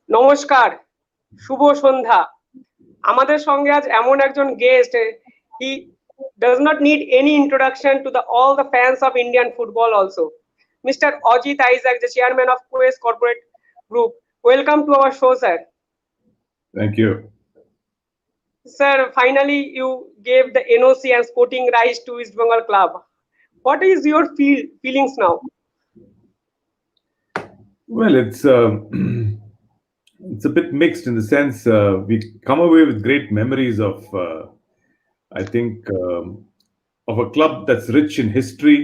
নমস্কার, শুভ সন্ধ্যা। আমাদের সঙ্গে আজ এমন একজন guest, he does not need any introduction to all the fans of Indian football also. Mr. Ajit, the chairman of Quest Corporate Group. Welcome to our show, sir. Thank you. Sir, finally you gave the NOC and sporting rights to East Bengal club. What is your feelings now? Well, it's a bit mixed in the sense we come away with great memories of, I think, of a club that's rich in history,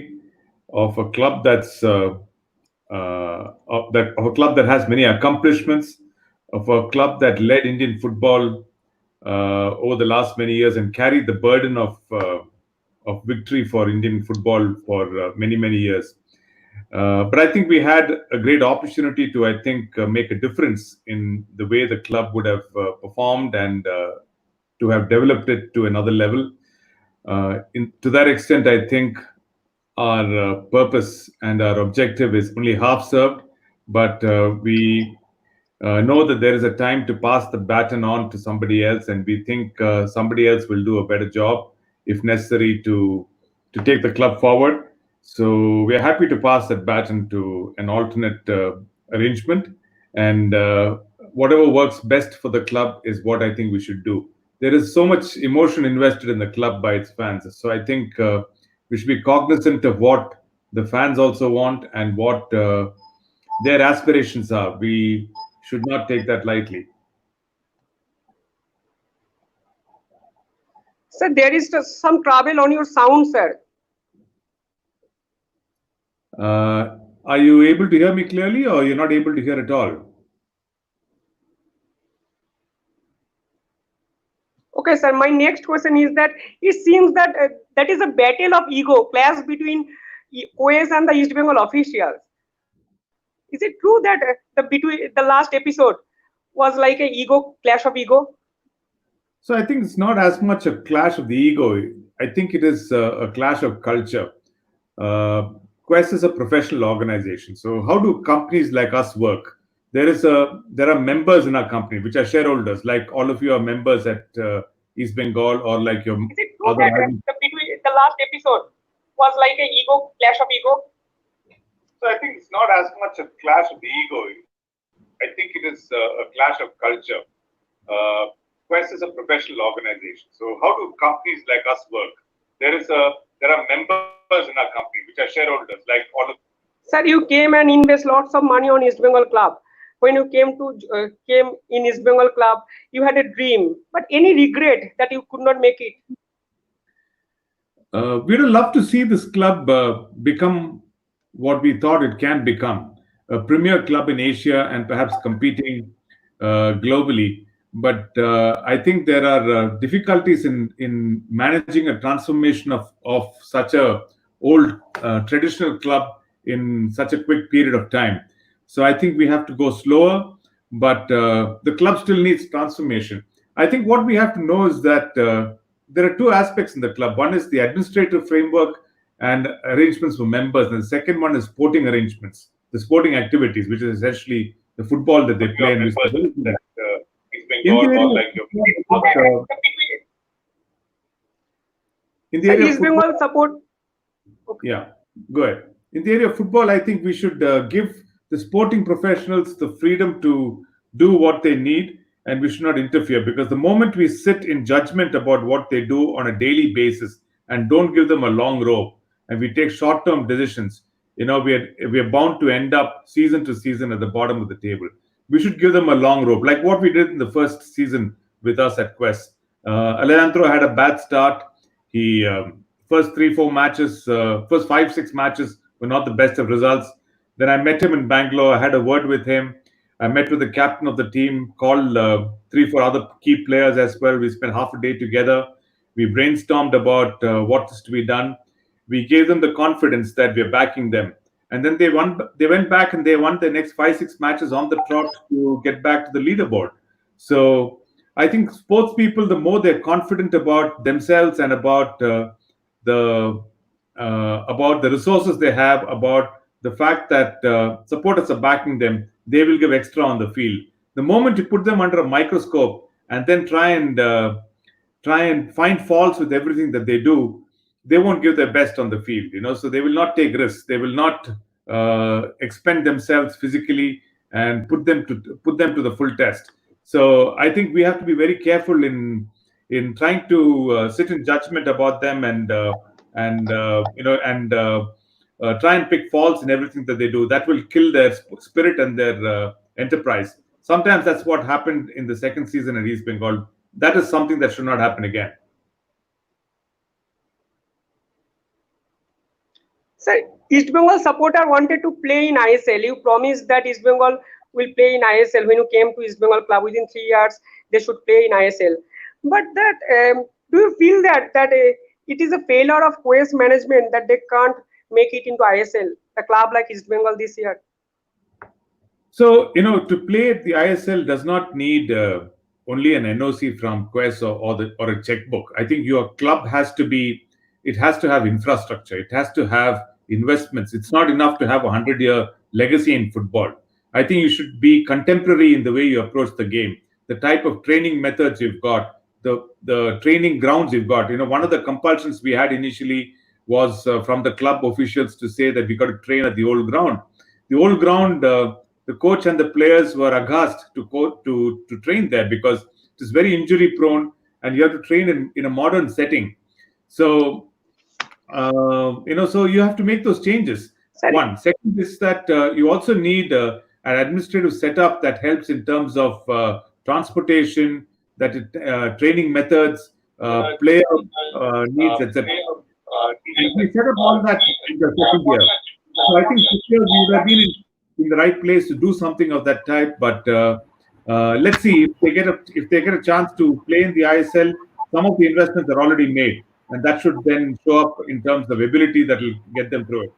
of a club of a club that has many accomplishments, of a club that led Indian football over the last many years and carried the burden of victory for Indian football for many years. But I think we had a great opportunity to, I think, make a difference in the way the club would have performed and to have developed it to another level. To that extent, I think our purpose and our objective is only half served, but we know that there is a time to pass the baton on to somebody else, and we think somebody else will do a better job, if necessary, to take the club forward. So we are happy to pass that baton to an alternate arrangement, and whatever works best for the club is what I think we should do. There is so much emotion invested in the club by its fans, so I think we should be cognizant of what the fans also want and what their aspirations are. We should not take that lightly. Sir, there is some trouble on your sound, sir. Are you able to hear me clearly, or you're not able to hear at all? Okay, sir. My next question is that it seems that that is a battle of ego, clash between OS and the East Bengal officials. Is it true that the last episode was like a clash of ego? So I think it's not as much a clash of the ego. I think it is a clash of culture. Quest is a professional organization. So how do companies like us work? There are members in our company which are shareholders, like all of you are members at East Bengal, or like your Is it true other. That the last episode was like a clash of ego? So I think it's not as much a clash of the ego. I think it is a clash of culture. Quest is a professional organization. So how do companies like us work? There are members in our company which are shareholders, like all of. Sir, you came and invest lots of money on East Bengal club. When you came in East Bengal club, you had a dream, but any regret that you could not make it? We'd love to see this club become what we thought it can become, a premier club in Asia and perhaps competing globally. But I think there are difficulties in managing a transformation of such a old traditional club in such a quick period of time. So I think we have to go slower, but the club still needs transformation. I think what we have to know is that there are two aspects in the club. One is the administrative framework and arrangements for members, and the second one is sporting arrangements, the sporting activities, which is essentially the football that they play. And in the area of football, support. Okay. Yeah, go ahead. In the area of football, I think we should give the sporting professionals the freedom to do what they need, and we should not interfere, because the moment we sit in judgment about what they do on a daily basis and don't give them a long rope, and we take short-term decisions, we are bound to end up season to season at the bottom of the table. We should give them a long rope, like what we did in the first season with us at Quest. Alejandro had a bad start. He first 3-4 matches, first 5-6 matches were not the best of results. Then I met him in Bangalore. I had a word with him. I met with the captain of the team, called 3-4 other key players as well. We spent half a day together. We brainstormed about what is to be done. We gave them the confidence that we're backing them. And then they went back and they won the next 5-6 matches on the trot to get back to the leaderboard. So I think sports people, the more they're confident about themselves and the about the resources they have, about the fact that supporters are backing them, they will give extra on the field. The moment you put them under a microscope and then try and find faults with everything that they do, they won't give their best on the field. So they will not take risks. They will not expend themselves physically and put them to the full test. So I think we have to be very careful in trying to sit in judgment about them and try and pick faults in everything that they do. That will kill their spirit and their enterprise. Sometimes that's what happened in the second season at East Bengal. That is something that should not happen again. Sir, East Bengal supporter wanted to play in ISL. You promised that East Bengal will play in ISL when you came to East Bengal club. Within 3 years, they should play in ISL. But that do you feel that it is a failure of Quest management that they can't make it into ISL? A club like East Bengal this year. So, to play at the ISL does not need only an NOC from Quest or a checkbook. I think your club it has to have infrastructure. It has to have investments. It's not enough to have a 100-year legacy in football. I think you should be contemporary in the way you approach the game, the type of training methods you've got, the training grounds you've got. One of the compulsions we had initially was from the club officials to say that we got to train at the old ground. The old ground, the coach and the players were aghast to train there because it is very injury prone and you have to train in a modern setting. So so you have to make those changes. Sir, One. Second is that you also need an administrative setup that helps in terms of transportation, training methods, player needs, etc. And we set up all that in the second year. So I think this year we would have been in the right place to do something of that type. But let's see if they get a chance to play in the ISL. Some of the investments are already made, and that should then show up in terms of ability that will get them through it.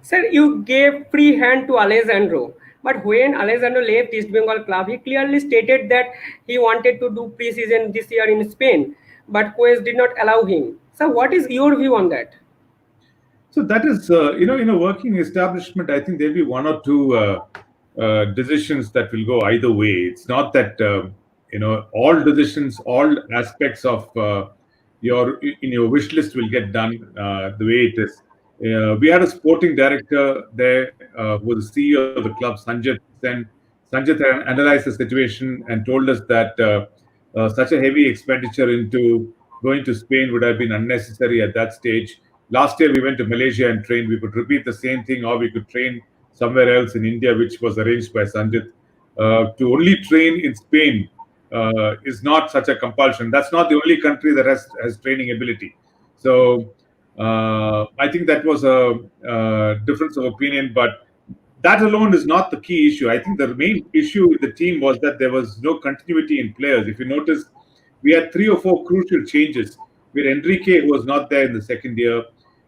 sir, you gave free hand to Alessandro. But when Alessandro left East Bengal club, he clearly stated that he wanted to do pre-season this year in Spain, but Quest did not allow him. So, what is your view on that? So that is, in a working establishment, I think there'll be one or two decisions that will go either way. It's not that all decisions, all aspects of your wish list will get done the way it is. We had a sporting director there who was the CEO of the club, Sanjit. Then Sanjit analyzed the situation and told us that such a heavy expenditure into going to Spain would have been unnecessary at that stage. Last year we went to Malaysia and trained. We could repeat the same thing, or we could train somewhere else in India, which was arranged by Sanjit. To only train in Spain is not such a compulsion. That's not the only country that has training ability. So I think that was a difference of opinion, but that alone is not the key issue. I think the main issue with the team was that there was no continuity in players. If you notice, we had 3 or 4 crucial changes. We had Enrique, who was not there in the second year.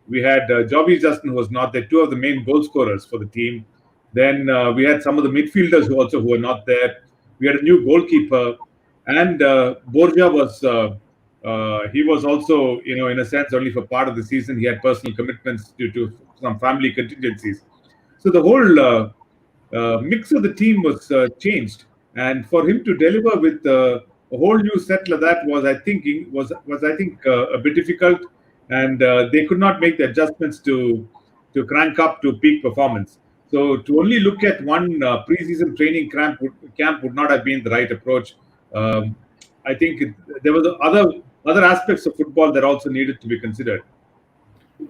We had Jovi Justin, who was not there, two of the main goal scorers for the team. Then we had some of the midfielders who were not there. We had a new goalkeeper, and Borja he was also, in a sense, only for part of the season. He had personal commitments due to some family contingencies. So the whole mix of the team was changed, and for him to deliver with a whole new set like that was I think a bit difficult, and they could not make the adjustments to crank up to peak performance. So to only look at one preseason training camp would not have been the right approach. I think there was other aspects of football that also needed to be considered.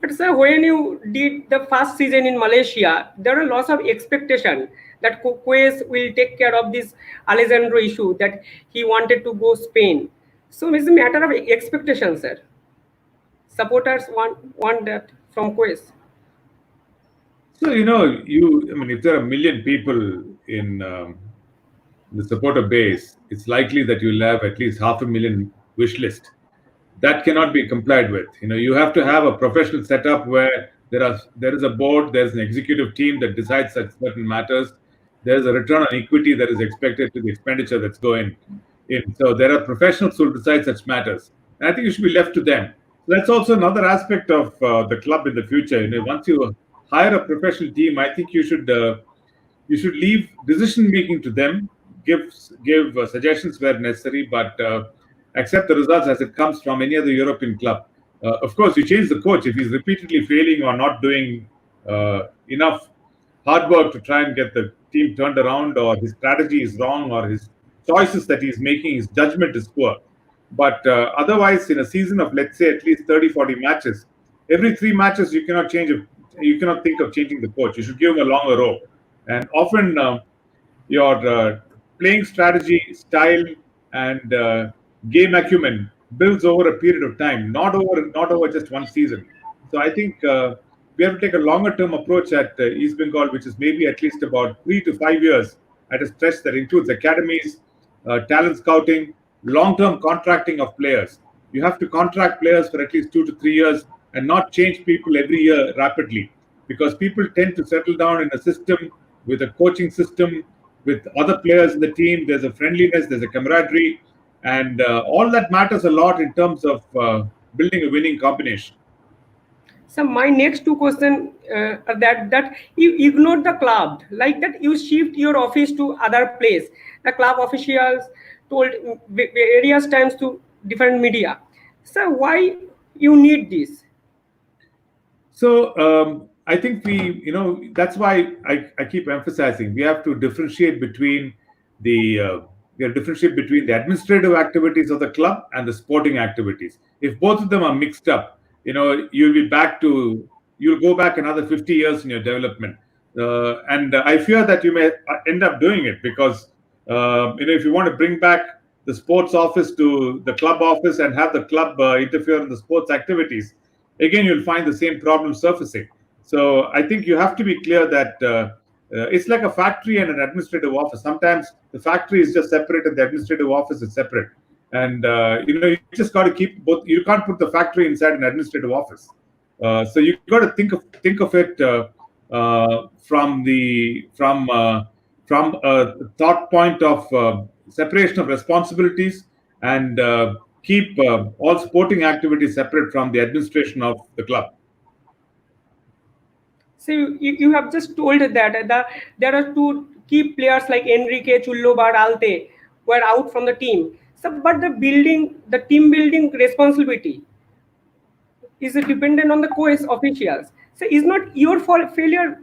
But sir, when you did the first season in Malaysia, there are lots of expectation that Quest will take care of this Alessandro issue, that he wanted to go Spain. So it's a matter of expectation, sir. Supporters want that from Quest. So I mean, if there are a million people in the supporter base, it's likely that you'll have at least 500,000 wish list. That cannot be complied with. You have to have a professional setup where there is a board, there's an executive team that decides such certain matters. There's a return on equity that is expected to the expenditure that's going. in. So there are professionals who will decide such matters. And I think it should be left to them. So that's also another aspect of the club in the future. Once you hire a professional team, I think you should leave decision making to them, give suggestions where necessary, but accept the results as it comes from any other European club. Of course, you change the coach if he's repeatedly failing or not doing enough hard work to try and get the team turned around, or his strategy is wrong, or his choices that he's making, his judgment is poor. But otherwise, in a season of, let's say, at least 30, 40 matches, every 3 matches you cannot you cannot think of changing the coach. You should give him a longer rope. And often your playing strategy, style, and game acumen builds over a period of time, not over just one season. So I think we have to take a longer term approach at East Bengal, which is maybe at least about 3 to 5 years at a stretch that includes academies, talent scouting, long term contracting of players. You have to contract players for at least 2 to 3 years and not change people every year rapidly, because people tend to settle down in a system with a coaching system, with other players in the team. There's a friendliness, there's a camaraderie, and all that matters a lot in terms of building a winning combination. So my next two question are that you ignore the club, like that you shift your office to other place. The club officials told various times to different media. So why you need this? So I think that's why I keep emphasizing we have to differentiate between the the administrative activities of the club and the sporting activities. If both of them are mixed up, you'll go back another 50 years in your development. And I fear that you may end up doing it because if you want to bring back the sports office to the club office and have the club interfere in the sports activities, again you'll find the same problem surfacing. So I think you have to be clear that it's like a factory and an administrative office. Sometimes the factory is just separate and the administrative office is separate. And you just got to keep both. You can't put the factory inside an administrative office. So you got to think of it from a thought point of separation of responsibilities, and keep all sporting activities separate from the administration of the club. So you have just told that there are two key players like Enrique Chullobar Alte were out from the team. So, but the team building responsibility is dependent on the Quest officials. So, is not your failure?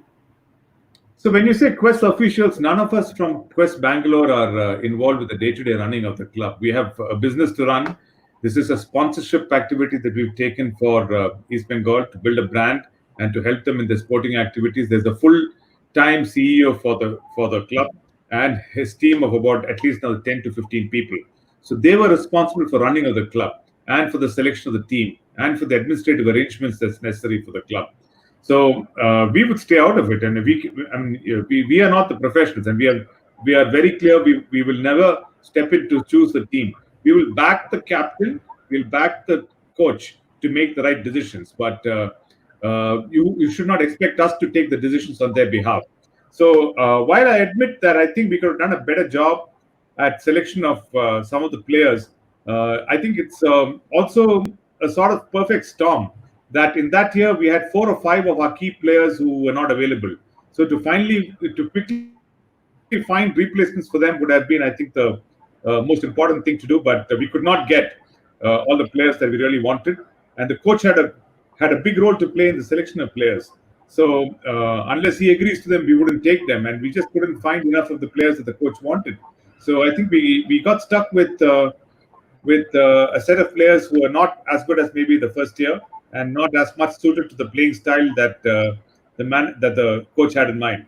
So when you say Quest officials, none of us from Quest Bangalore are involved with the day-to-day running of the club. We have a business to run. This is a sponsorship activity that we've taken for East Bengal to build a brand and to help them in their sporting activities. There's a full-time CEO for the club and his team of about at least another 10 to 15 people. So they were responsible for running of the club and for the selection of the team and for the administrative arrangements that's necessary for the club. So we would stay out of it, and we are not the professionals, and we are very clear. We will never step in to choose the team. We will back the captain. We'll back the coach to make the right decisions. But you should not expect us to take the decisions on their behalf. So while I admit that I think we could have done a better job at selection of some of the players, I think it's also a sort of perfect storm that in that year we had 4 or 5 of our key players who were not available. So to quickly find replacements for them would have been, I think, the most important thing to do. But we could not get all the players that we really wanted, and the coach had a big role to play in the selection of players. So unless he agrees to them, we wouldn't take them, and we just couldn't find enough of the players that the coach wanted. So I think we got stuck with a set of players who are not as good as maybe the first year, and not as much suited to the playing style that the coach had in mind.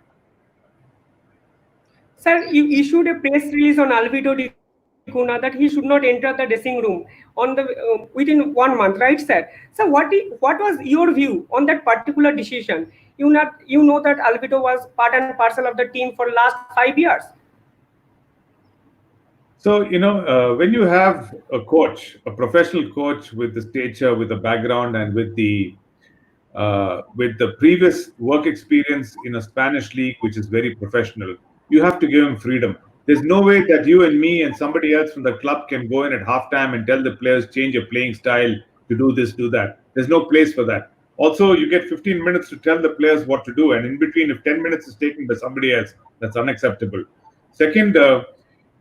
Sir, you issued a press release on Alvito Di Cuna that he should not enter the dressing room on the within 1 month, right, sir? So what was your view on that particular decision? You know that Alvito was part and parcel of the team for last 5 years. So when you have a coach, a professional coach with the stature, with the background, and with the previous work experience in a Spanish league, which is very professional, you have to give him freedom. There's no way that you and me and somebody else from the club can go in at halftime and tell the players change your playing style to do this, do that. There's no place for that. Also, you get 15 minutes to tell the players what to do, and in between, if 10 minutes is taken by somebody else, that's unacceptable. Second,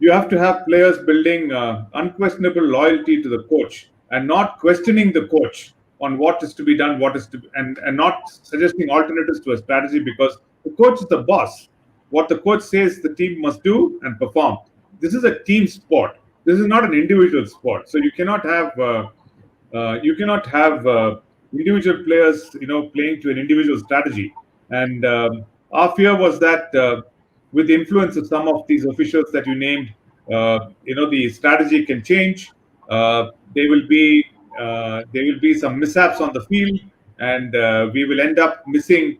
you have to have players building unquestionable loyalty to the coach and not questioning the coach on what is to be done, what is to be, and not suggesting alternatives to a strategy because the coach is the boss. What the coach says the team must do and perform. This is a team sport. This is not an individual sport. So you cannot have individual players, playing to an individual strategy. And our fear was that with the influence of some of these officials that you named, the strategy can change. Uh, there will be some mishaps on the field, and we will end up missing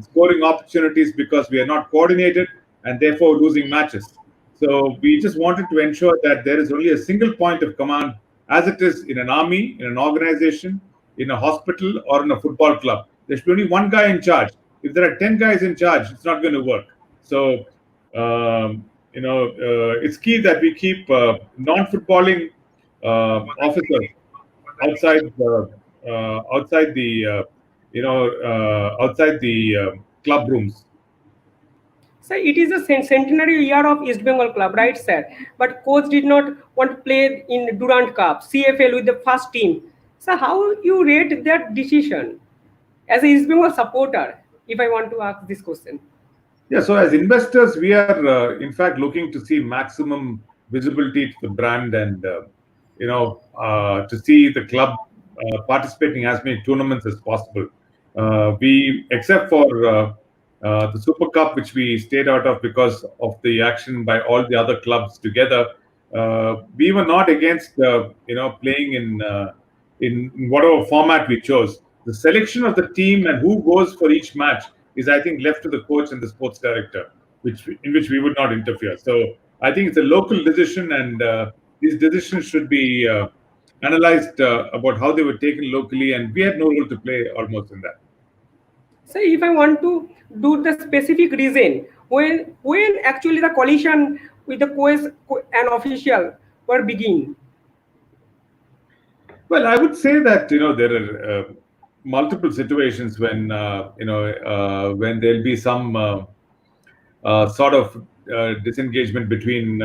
scoring opportunities because we are not coordinated and therefore losing matches. So we just wanted to ensure that there is only a single point of command, as it is in an army, in an organization, in a hospital, or in a football club. There should be only one guy in charge. If there are 10 guys in charge, it's not going to work. So, it's key that we keep non-footballing officers outside the club rooms. So it is a centenary year of East Bengal club, right, sir? But coach did not want to play in Durand Cup, CFL with the first team. So how you rate that decision as a East Bengal supporter? If I want to ask this question. Yeah, so as investors, we are in fact looking to see maximum visibility to the brand and to see the club participating as many tournaments as possible. Except for the Super Cup, which we stayed out of because of the action by all the other clubs together, we were not against playing in whatever format we chose. The selection of the team and who goes for each match is, I think, left to the coach and the sports director, in which we would not interfere. So I think it's a local decision, and these decisions should be analyzed about how they were taken locally, and we had no role to play almost in that. So if I want to do the specific reason when actually the collision with the coach and official were begin. Well, I would say that there are multiple situations when there'll be some sort of disengagement between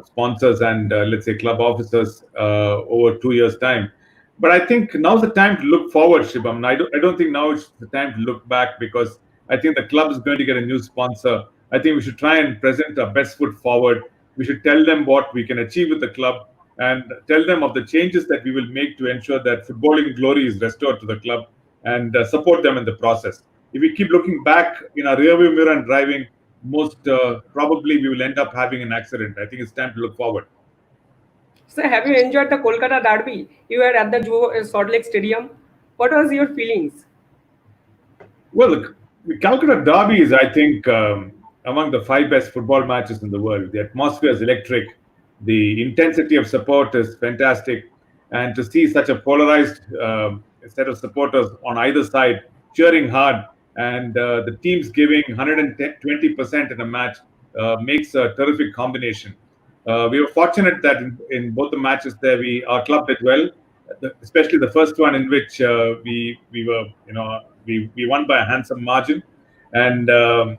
sponsors and let's say club officers over 2 years' time. But I think now's the time to look forward, Shibam. I don't think now is the time to look back because I think the club is going to get a new sponsor. I think we should try and present our best foot forward. We should tell them what we can achieve with the club and tell them of the changes that we will make to ensure that footballing glory is restored to the club and support them in the process. If we keep looking back in our rearview mirror and driving, most probably we will end up having an accident. I think it's time to look forward. So have you enjoyed the Kolkata derby? You were at the Salt Lake Stadium. What was your feelings? Well, the Calcutta Derby is, I think, among the five best football matches in the world. The atmosphere is electric. The intensity of support is fantastic. And to see such a polarized set of supporters on either side cheering hard and the teams giving 120% in a match makes a terrific combination. We were fortunate that in both the matches there, our club did well, especially the first one in which we won by a handsome margin, and the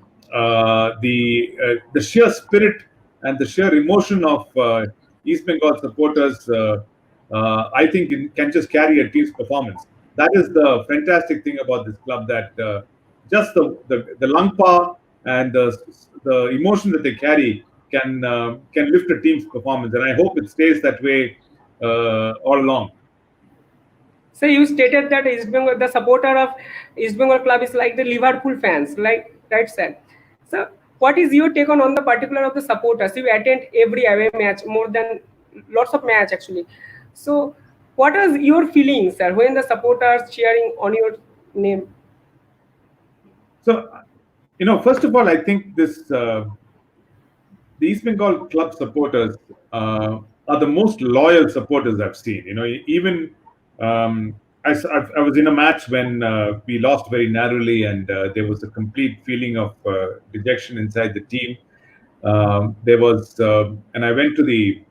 sheer spirit and the sheer emotion of East Bengal supporters, I think, can just carry a team's performance. That is the fantastic thing about this club, that just the lung power and the emotion that they carry can lift a team's performance, and I hope it stays that way all along. So you stated that East Bengal, the supporter of East Bengal club is like the Liverpool fans, like right, sir. So what is your take on the particular of the supporters? You attend every away match, more than lots of match actually. So what is your feelings, sir, when the supporters cheering on your name? So, first of all, I think the East Bengal club supporters are the most loyal supporters I've seen. Even I was in a match when we lost very narrowly, and there was a complete feeling of dejection inside the team. There was, and I went to their,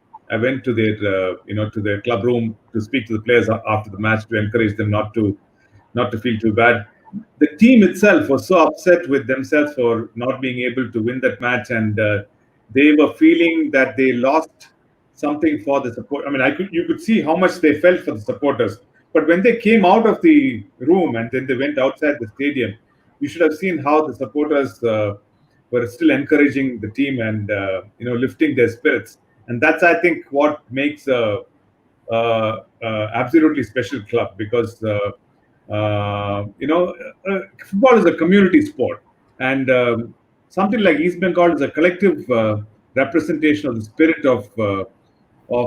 to their club room to speak to the players after the match to encourage them not to feel too bad. The team itself was so upset with themselves for not being able to win that match, and they were feeling that they lost something for the support. I mean, you could see how much they felt for the supporters. But when they came out of the room and then they went outside the stadium, you should have seen how the supporters were still encouraging the team and lifting their spirits. And that's, I think, what makes absolutely special club, because football is a community sport, and something like East Bengal is a collective representation of the spirit of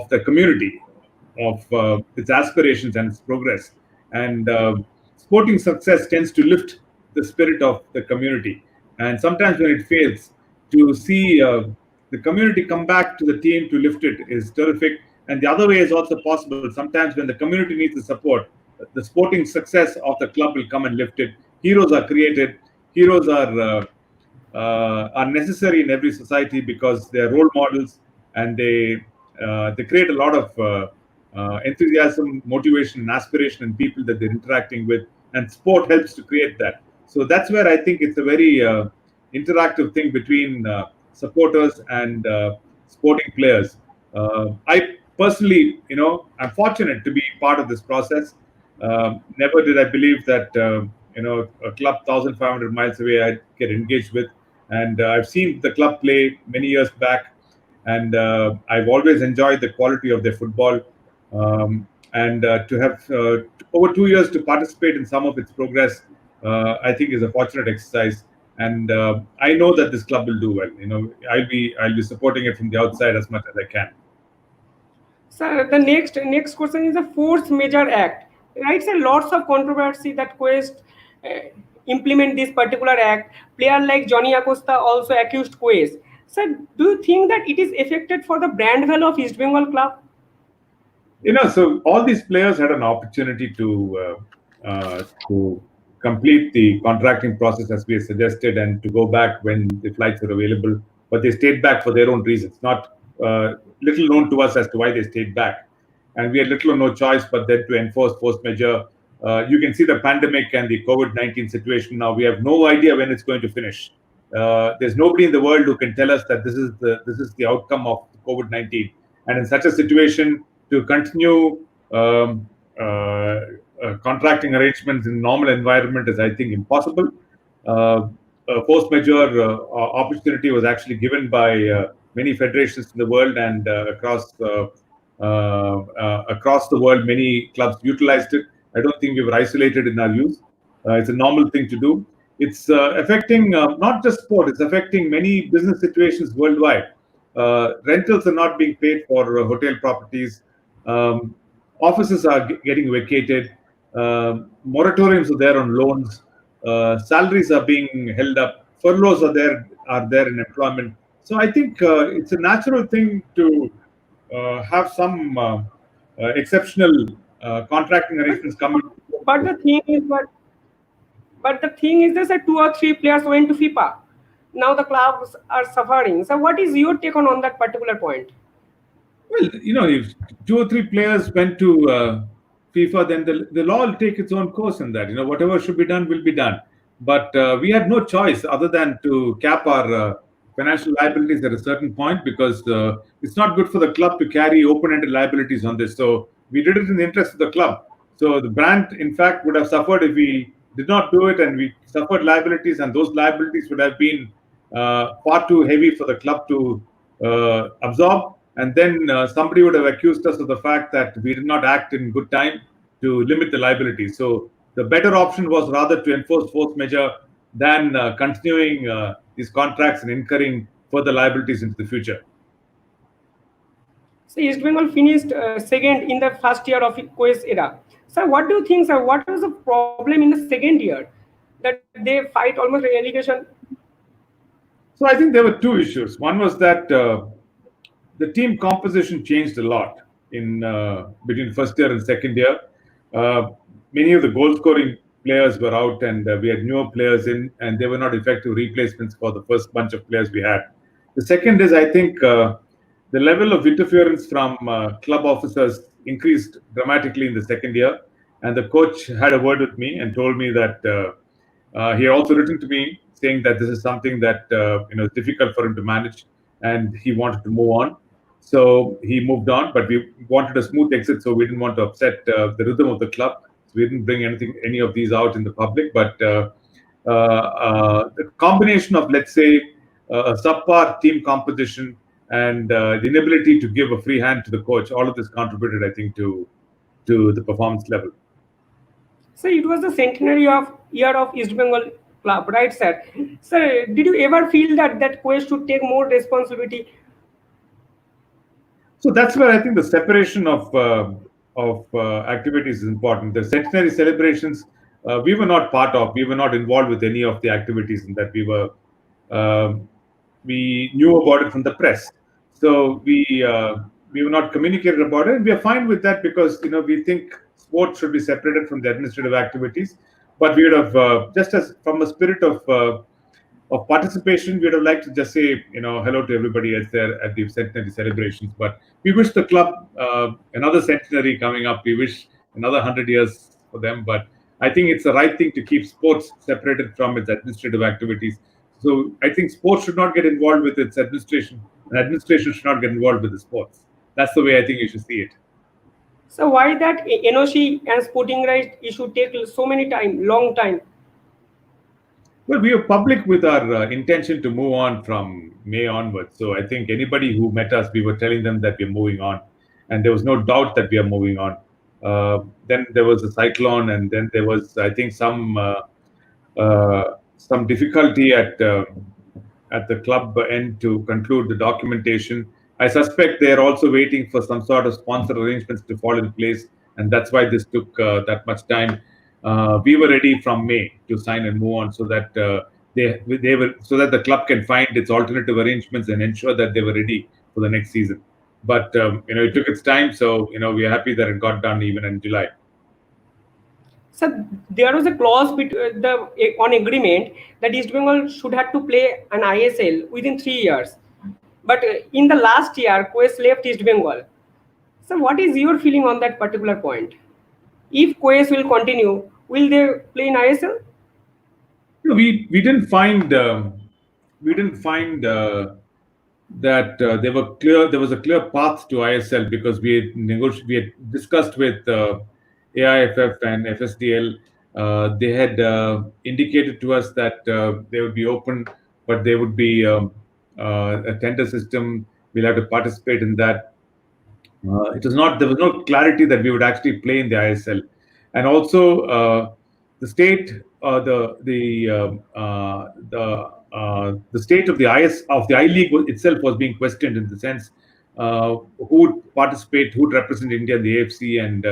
the community, of its aspirations and its progress. And sporting success tends to lift the spirit of the community. And sometimes when it fails, to see the community come back to the team to lift it is terrific. And the other way is also possible. Sometimes when the community needs the support, the sporting success of the club will come and lift it. Heroes are created. Heroes are necessary in every society because they are role models, and they create a lot of enthusiasm, motivation, and aspiration in people that they're interacting with, and sport helps to create that. So that's where I think it's a very interactive thing between supporters and sporting players. I personally, I'm fortunate to be part of this process. Never did I believe that a club 1,500 miles away I'd get engaged with, and I've seen the club play many years back, and I've always enjoyed the quality of their football. And to have over 2 years to participate in some of its progress, I think is a fortunate exercise. And I know that this club will do well. I'll be supporting it from the outside as much as I can. So the next question is the fourth major act, right? So lots of controversy that Quest uh, implement this particular act. Player like Johnny Acosta also accused Quest. So do you think that it is affected for the brand value of East Bengal club? So all these players had an opportunity to complete the contracting process as we suggested, and to go back when the flights were available, but they stayed back for their own reasons. Not little known to us as to why they stayed back, and we had little or no choice but then to enforce force majeure. You can see the pandemic and the COVID-19 situation now. We have no idea when it's going to finish. There's nobody in the world who can tell us that this is the outcome of COVID-19. And in such a situation, to continue contracting arrangements in normal environment is, I think, impossible. A force majeure opportunity was actually given by many federations in the world, and across the world, many clubs utilized it. I don't think we were isolated in our use. It's a normal thing to do. It's affecting not just sport; it's affecting many business situations worldwide. Rentals are not being paid for hotel properties. Um, Offices are getting vacated. Moratoriums are there on loans. Salaries are being held up. Furloughs are there in employment. So I think it's a natural thing to have some exceptional contracting But arrangements come but into. the thing is, but the thing is, there's two or three players went to FIFA. Now the clubs are suffering. So what is your take on that particular point? Well, if two or three players went to FIFA, then the law will take its own course in that. Whatever should be done will be done. But we had no choice other than to cap our financial liabilities at a certain point, because it's not good for the club to carry open-ended liabilities on this. So we did it in the interest of the club. So the brand, in fact, would have suffered if we did not do it, and we suffered liabilities, and those liabilities would have been far too heavy for the club to absorb. And then somebody would have accused us of the fact that we did not act in good time to limit the liability. So the better option was rather to enforce force majeure than continuing these contracts and incurring further liabilities into the future. So East Bengal finished second in the first year of Quest era. So what do you think, sir? What was the problem in the second year that they fight almost relegation? So I think there were two issues. One was that the team composition changed a lot in between first year and second year. Uh, Many of the goal scoring players were out, and we had newer players in, and they were not effective replacements for the first bunch of players we had. The second is, I think, the level of interference from club officers increased dramatically in the second year. And the coach had a word with me and told me that he had also written to me saying that this is something that is difficult for him to manage, and he wanted to move on. So he moved on, but we wanted a smooth exit, so we didn't want to upset the rhythm of the club. So we didn't bring any of these out in the public. But the combination of, let's say, a subpar team composition and the inability to give a free hand to the coach, all of this contributed, I think, to the performance level. So it was the centenary of year of East Bengal club, right, sir? Sir, did you ever feel that Quest should take more responsibility? So that's where I think the separation of activities is important. The centenary celebrations, we were not part of. We were not involved with any of the activities in that. Um, we knew about it from the press, so we were not communicated about it. And we are fine with that because we think sports should be separated from the administrative activities. But we would have just as from a spirit of participation, we would have liked to just say, hello to everybody as there at the centenary celebrations. But we wish the club another centenary coming up. We wish another 100 years for them. But I think it's the right thing to keep sports separated from its administrative activities. So I think sports should not get involved with its administration, and administration should not get involved with the sports. That's the way I think you should see it. So why that NOC and sporting rights issue take so many time, long time? Well, we were public with our intention to move on from May onwards. So I think anybody who met us, we were telling them that we're moving on. And there was no doubt that we are moving on. Then there was a cyclone, and then there was, I think, some difficulty at the club end to conclude the documentation. I suspect they are also waiting for some sort of sponsor arrangements to fall in place, and that's why this took that much time. We were ready from May to sign and move on, so that they were so that the club can find its alternative arrangements and ensure that they were ready for the next season. But it took its time, so we are happy that it got done even in July. So there was a clause on agreement that East Bengal should have to play an ISL within 3 years. But in the last year, Quest left East Bengal. So what is your feeling on that particular point? If Quest will continue, will they play in ISL? We didn't find that there was a clear path to ISL because we had discussed with AIFF and FSDL. They had indicated to us that they would be open, but there would be a tender system. We'll have to participate in that. It was not There was no clarity that we would actually play in the ISL, and also the state the state of the I League itself was being questioned in the sense who would participate, who would represent India in the AFC, and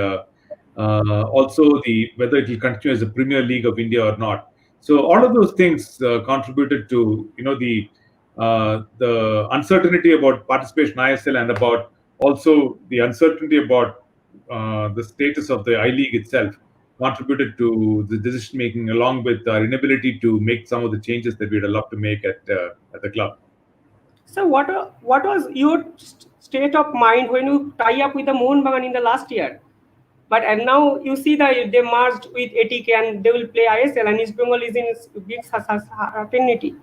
also the whether it will continue as a Premier League of India or not. So all of those things contributed to the uncertainty about participation in ISL, and about also the uncertainty about the status of the I League itself contributed to the decision making, along with our inability to make some of the changes that we'd love to make at the club. So what was your state of mind when you tie up with the Mohun Bagan in the last year? But and now you see that they merged with ATK and they will play ISL, and East Bengal is in big certainty.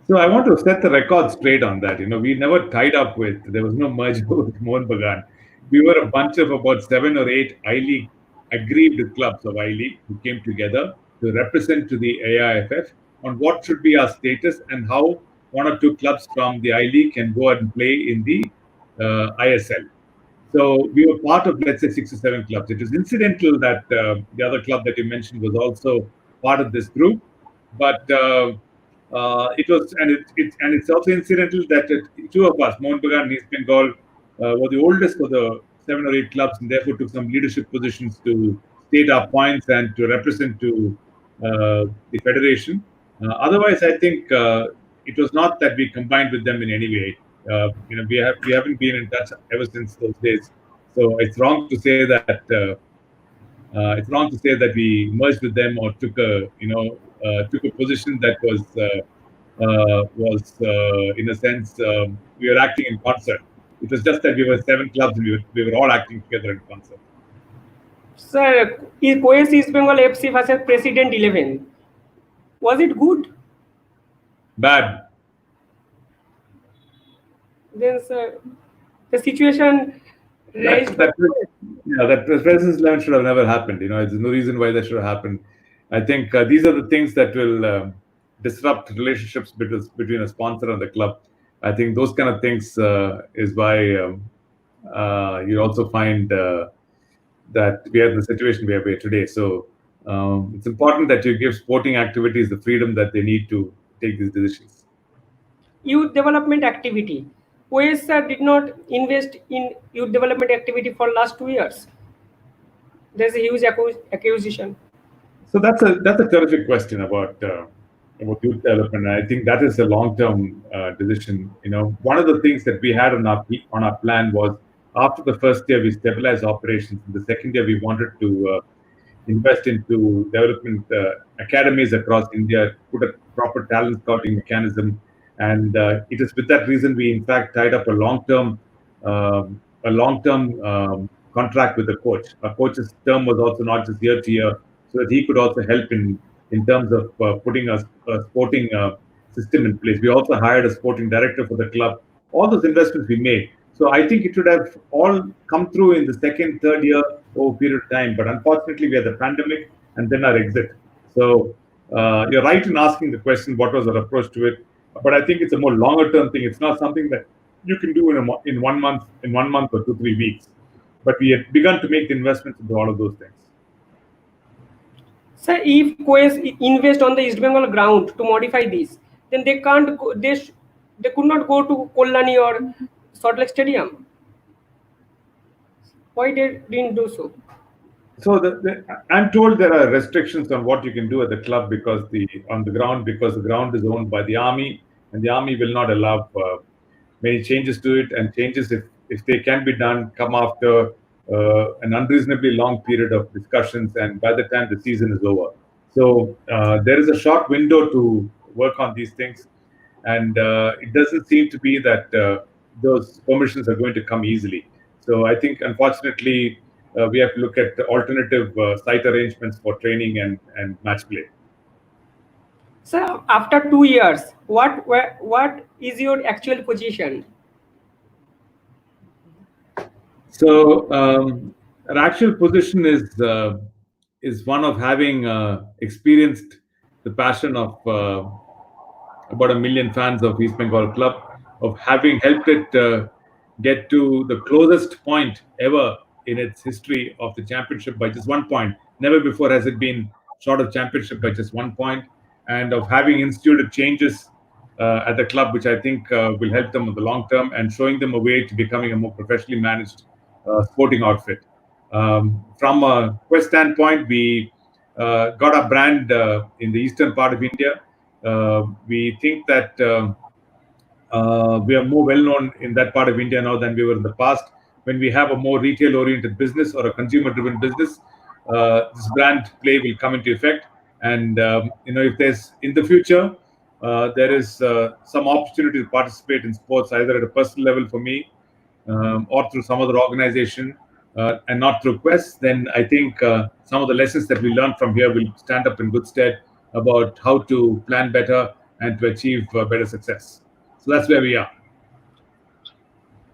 So I want to set the record straight on that. We never tied up with. There was no merger with Mohun Bagan. We were a bunch of about 7 or 8 I League aggrieved clubs of I League who came together to represent to the AIFF on what should be our status and how one or two clubs from the I League can go and play in the ISL. So we were part of, let's say, 6 or 7 clubs. It was incidental that the other club that you mentioned was also part of this group, but it was, and it's also incidental that two of us, Mohun Bagan and East Bengal, were the oldest of the 7 or 8 clubs, and therefore took some leadership positions to state our points and to represent to the federation. Otherwise, I think it was not that we combined with them in any way. We haven't been in touch ever since those days. So it's wrong to say that we merged with them or took a position that was was, in a sense, we were acting in concert. It was just that we were seven clubs and we were all acting together in concert. Sir, Quest East Bengal FC versus President 11. Was it good? Bad. Then, sir, the situation That raised by that yeah, that President's 11 should have never happened. There's no reason why that should have happened. I think these are the things that will disrupt relationships between a sponsor and the club. I think those kind of things is why you also find that we are in the situation we are today. So it's important that you give sporting activities the freedom that they need to take these decisions. youth development activity. Quest sir did not invest in youth development activity for last 2 years. There's a huge accusation. So that's a terrific question about youth development. I think that is a long-term decision. One of the things that we had on our plan was after the first year we stabilized operations. In the second year we wanted to invest into development academies across India, put a proper talent scouting mechanism, and it is with that reason we in fact tied up a long term contract with the coach. Our coach's term was also not just year to year, so that he could also help in terms of putting a sporting system in place. We also hired a sporting director for the club. All those investments we made. So I think it should have all come through in the second, third year over a period of time. But unfortunately, we had the pandemic and then our exit. So you're right in asking the question, what was our approach to it? But I think it's a more longer term thing. It's not something that you can do in 1 month or 2-3 weeks. But we had begun to make the investments into all of those things. Sir, if Quest invest on the East Bengal ground to modify this, then they can't go, they could not go to Kollani or Salt Lake Stadium. Why they didn't do so? So I'm told there are restrictions on what you can do at the club because the ground is owned by the army, and the army will not allow many changes to it. And changes, if they can be done, come after an unreasonably long period of discussions, and by the time the season is over. So there is a short window to work on these things, and it doesn't seem to be that those permissions are going to come easily. So I think, unfortunately, we have to look at alternative site arrangements for training and match play. Sir, after 2 years, what is your actual position? So our actual position is one of having experienced the passion of about 1 million fans of East Bengal club, of having helped it get to the closest point ever in its history of the championship by just 1 point. Never before has it been short of championship by just 1 point, and of having instituted changes at the club, which I think will help them in the long term, and showing them a way to becoming a more professionally managed sporting outfit. From a Quest standpoint, we got our brand in the eastern part of India. We think that we are more well known in that part of India now than we were in the past. When we have a more retail oriented business or a consumer driven business, this brand play will come into effect. And if there's in the future, there is some opportunity to participate in sports either at a personal level for me or through some other organization and not through Quest, then I think some of the lessons that we learned from here will stand up in good stead about how to plan better and to achieve better success. So that's where we are.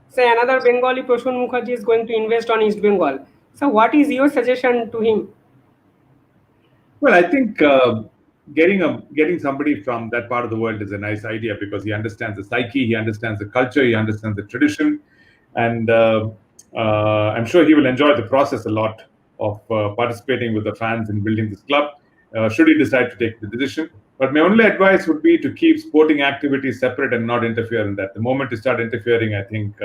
Say another Bengali Prasun Mukherjee is going to invest on East Bengal. So what is your suggestion to him? Well, I think getting somebody from that part of the world is a nice idea because he understands the psyche, he understands the culture, he understands the tradition, and I'm sure he will enjoy the process a lot of participating with the fans in building this club. Should he decide to take the decision, but my only advice would be to keep sporting activities separate and not interfere in that. The moment you start interfering, I think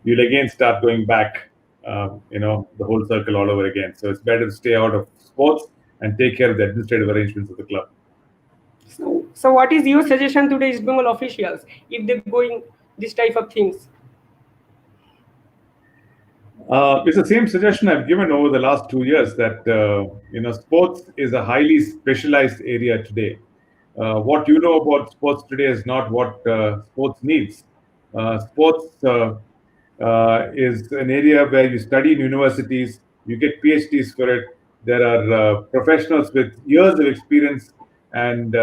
you'll again start going back, the whole circle all over again. So it's better to stay out of sports and take care of the administrative arrangements of the club. So what is your suggestion to the East Bengal officials if they're going this type of things? It's the same suggestion I've given over the last 2 years that sports is a highly specialized area today. What you know about sports today is not what sports needs. Sports is an area where you study in universities, you get PhDs for it. There are professionals with years of experience and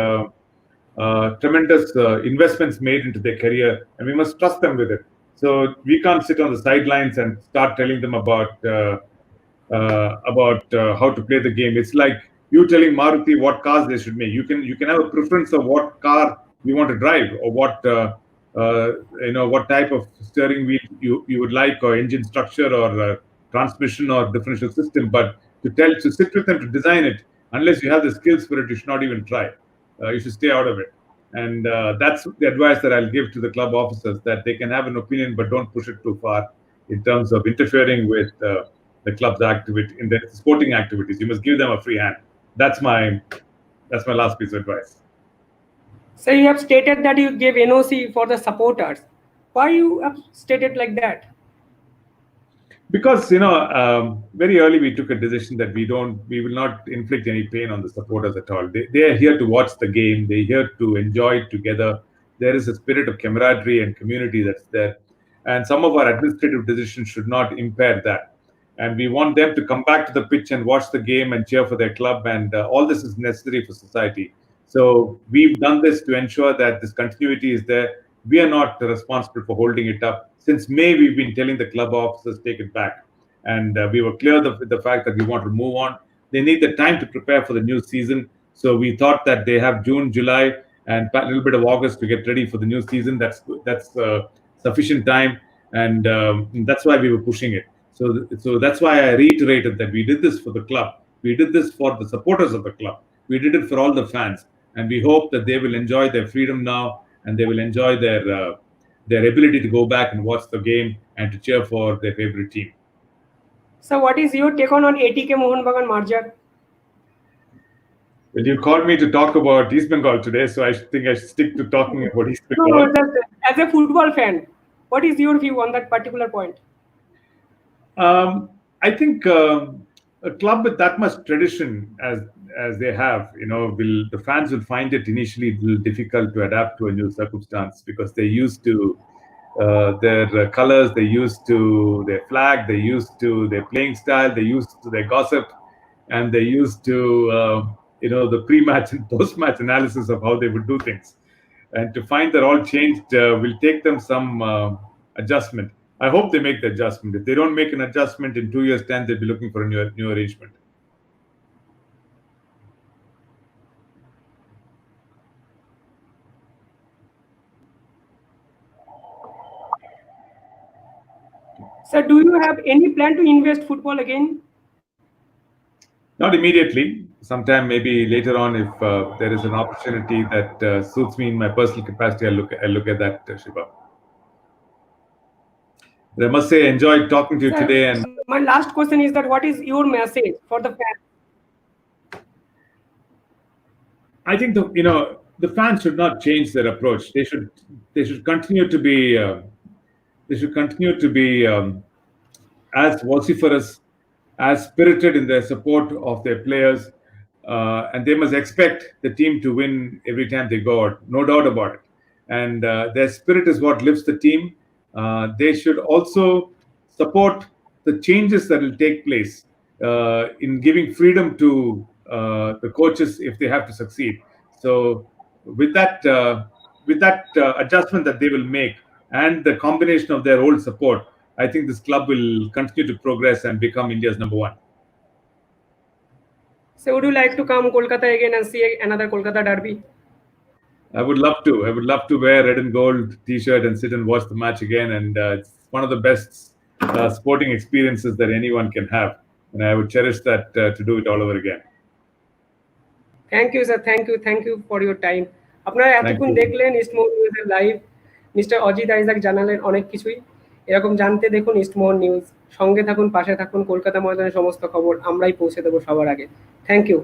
tremendous investments made into their career, and we must trust them with it. So we can't sit on the sidelines and start telling them about how to play the game. It's like you telling Maruti what cars they should make. You can have a preference of what car you want to drive, or uh, what type of steering wheel you would like, or engine structure, or transmission, or differential system. But to sit with them to design it, unless you have the skills for it, you should not even try. You should stay out of it. And that's the advice that I'll give to the club officers, that they can have an opinion, but don't push it too far in terms of interfering with the club's activity in the sporting activities. You must give them a free hand. That's my last piece of advice. So you have stated that you gave NOC for the supporters. Why you have stated like that? Because very early we took a decision that we will not inflict any pain on the supporters at all. They are here to watch the game. They're here to enjoy it together. There is a spirit of camaraderie and community that's there, and some of our administrative decisions should not impair that. And we want them to come back to the pitch and watch the game and cheer for their club, and all this is necessary for society. So we've done this to ensure that this continuity is there. We are not responsible for holding it up. Since May, we've been telling the club officers take it back, and we were clear the fact that we want to move on. They need the time to prepare for the new season, so we thought that they have June, July, and a little bit of August to get ready for the new season. That's sufficient time, and that's why we were pushing it. So that's why I reiterated that we did this for the club. We did this for the supporters of the club. We did it for all the fans, and we hope that they will enjoy their freedom now, and they will enjoy their ability to go back and watch the game and to cheer for their favorite team. So what is your take on ATK Mohun Bagan merger? Well, you called me to talk about East Bengal today, so I think I should stick to talking about East Bengal. No, just as a football fan, what is your view on that particular point? I think a club with that much tradition as they have, the fans will find it initially a little difficult to adapt to a new circumstance, because they're used to their colors, they're used to their flag, they're used to their playing style, they're used to their gossip, and they're used to the pre-match and post-match analysis of how they would do things. And to find that all changed will take them some adjustment. I hope they make the adjustment. If they don't make an adjustment, in 2 years' time, they'll be looking for a new arrangement. So do you have any plan to invest football again? Not immediately. Sometime maybe later on, if there is an opportunity that suits me in my personal capacity, I'll look at that, Shiva. I must say, I enjoyed talking to you today. And my last question is that what is your message for the fans? I think the fans should not change their approach. They should continue to be as vociferous, as spirited in their support of their players, and they must expect the team to win every time they go out, no doubt about it. And their spirit is what lifts the team. They should also support the changes that will take place in giving freedom to the coaches if they have to succeed. So with that adjustment that they will make, and the combination of their old support, I think this club will continue to progress and become India's number one. So would you like to come Kolkata again and see another Kolkata derby? I would love to. I would love to wear red and gold T-shirt and sit and watch the match again. And it's one of the best sporting experiences that anyone can have. And I would cherish that to do it all over again. Thank you, sir. Thank you for your time. আপনারা এতক্ষণ দেখলেন ইস্টমোহন নিউজের live. Mister Ajit Isaac জানালেন অনেক কিছুই। এরকম জানতে দেখুন ইস্টমোহন নিউজ। সঙ্গে থাকুন, পাশে থাকুন। কলকাতা ময়দানের সমস্ত খবর আমরাই পৌঁছে দেবো সবার আগে। Thank you.